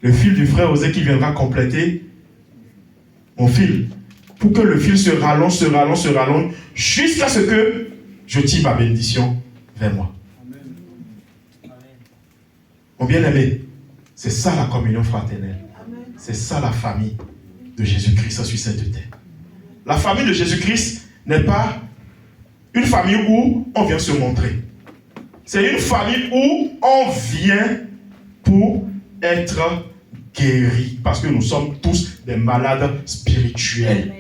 le fil du frère Osée qui viendra compléter mon fil. Pour que le fil se rallonge, jusqu'à ce que je tire ma bénédiction vers moi. Mon bien-aimé, c'est ça la communion fraternelle. C'est ça la famille de Jésus-Christ sur cette terre. La famille de Jésus-Christ n'est pas une famille où on vient se montrer. C'est une famille où on vient pour être guéri. Parce que nous sommes tous des malades spirituels.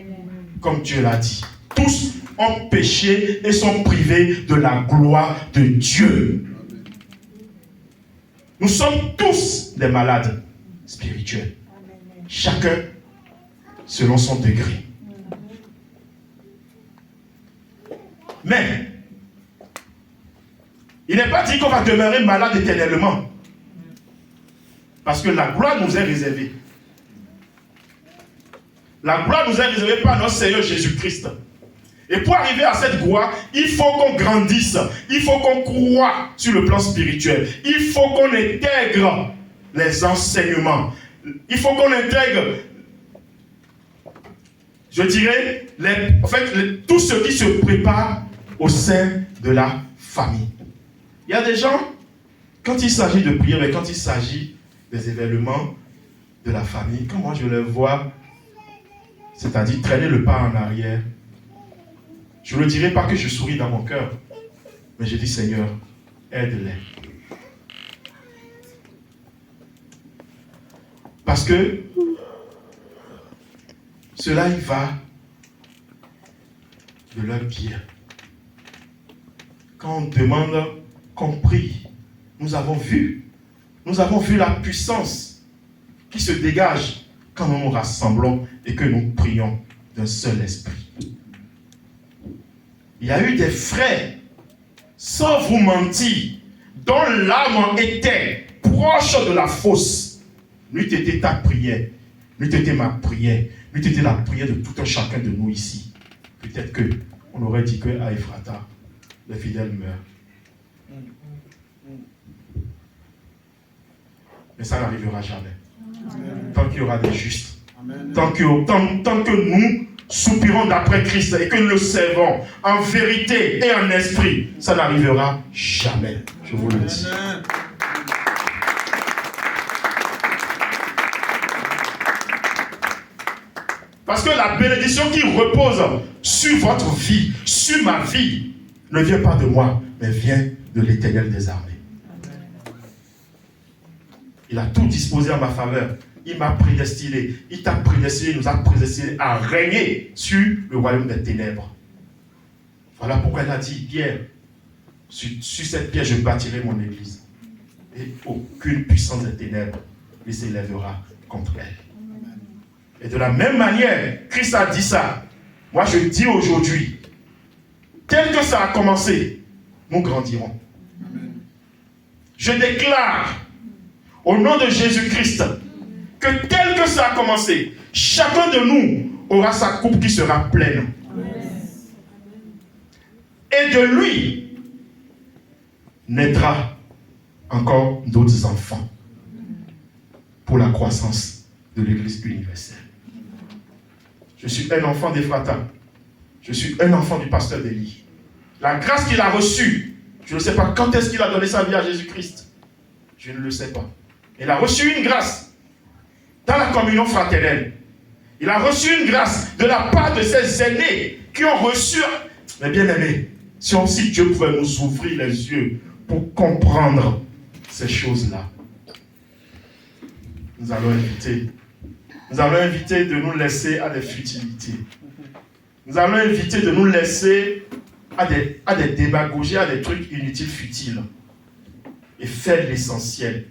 Comme Dieu l'a dit. Tous ont péché et sont privés de la gloire de Dieu. Nous sommes tous des malades spirituels. Chacun selon son degré. Mais, il n'est pas dit qu'on va demeurer malade éternellement. Parce que la gloire nous est réservée. La gloire nous est réservée par notre Seigneur Jésus-Christ. Et pour arriver à cette gloire, il faut qu'on grandisse. Il faut qu'on croie sur le plan spirituel. Il faut qu'on intègre les enseignements. Il faut qu'on intègre, je dirais, tout ce qui se prépare au sein de la famille. Il y a des gens, quand il s'agit de prière, mais quand il s'agit des événements de la famille, quand moi je les vois, c'est-à-dire traîner le pas en arrière, je ne dirais pas que je souris dans mon cœur, mais je dis Seigneur, aide-les. Parce que cela y va de leur bien. Quand on demande qu'on prie, nous avons vu la puissance qui se dégage quand nous nous rassemblons et que nous prions d'un seul esprit. Il y a eu des frères, sans vous mentir, dont l'âme était proche de la fosse. N'eût été ta prière, n'eût été ma prière, n'eût été la prière de tout un chacun de nous ici. Peut-être qu'on aurait dit qu'à Ephrata, les fidèles meurent. Mais ça n'arrivera jamais. Amen. Tant qu'il y aura des justes. Tant que nous soupirons d'après Christ et que nous le servons en vérité et en esprit, ça n'arrivera jamais. Je vous le dis. Amen. Parce que la bénédiction qui repose sur votre vie, sur ma vie, ne vient pas de moi, mais vient de l'Éternel des armées. Il a tout disposé en ma faveur. Il m'a prédestiné. Il t'a prédestiné, il nous a prédestiné à régner sur le royaume des ténèbres. Voilà pourquoi il a dit, Pierre, sur cette pierre, je bâtirai mon église. Et aucune puissance des ténèbres ne s'élèvera contre elle. Et de la même manière, Christ a dit ça. Moi, je dis aujourd'hui, tel que ça a commencé, nous grandirons. Je déclare, au nom de Jésus-Christ, que tel que ça a commencé, chacun de nous aura sa coupe qui sera pleine. Et de lui naîtra encore d'autres enfants pour la croissance de l'Église universelle. Je suis un enfant d'Ephrata. Je suis un enfant du pasteur d'Élie. La grâce qu'il a reçue, je ne sais pas quand est-ce qu'il a donné sa vie à Jésus-Christ. Je ne le sais pas. Il a reçu une grâce dans la communion fraternelle. Il a reçu une grâce de la part de ses aînés qui ont reçu. Mais bien aimé, si Dieu pouvait nous ouvrir les yeux pour comprendre ces choses-là, nous allons éviter de nous laisser à des futilités. Nous allons éviter de nous laisser à des démagogies, à des trucs inutiles, futiles. Et faire l'essentiel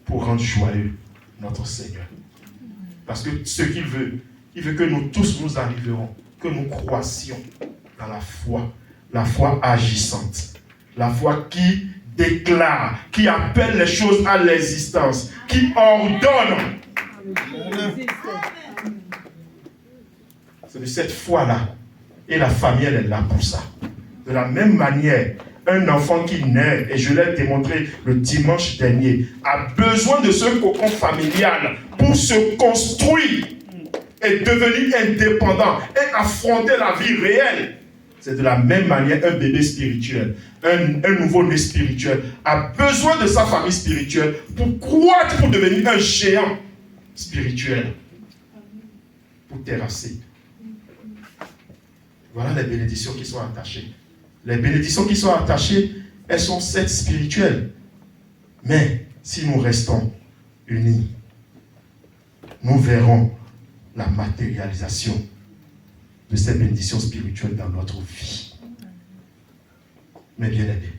pour rendre joyeux notre Seigneur. Parce que ce qu'il veut que nous tous nous arriverons, que nous croissions dans la foi agissante, la foi qui déclare, qui appelle les choses à l'existence, qui ordonne. C'est de cette foi-là. Et la famille, elle est là pour ça. De la même manière, un enfant qui naît, et je l'ai démontré le dimanche dernier, a besoin de ce cocon familial pour se construire et devenir indépendant et affronter la vie réelle. C'est de la même manière un bébé spirituel, un nouveau-né spirituel a besoin de sa famille spirituelle pour croître, pour devenir un géant spirituel, pour terrasser. Voilà les bénédictions qui sont attachées. Les bénédictions qui sont attachées, elles sont certes spirituelles. Mais si nous restons unis, nous verrons la matérialisation de ces bénédictions spirituelles dans notre vie. Mais bien aimés,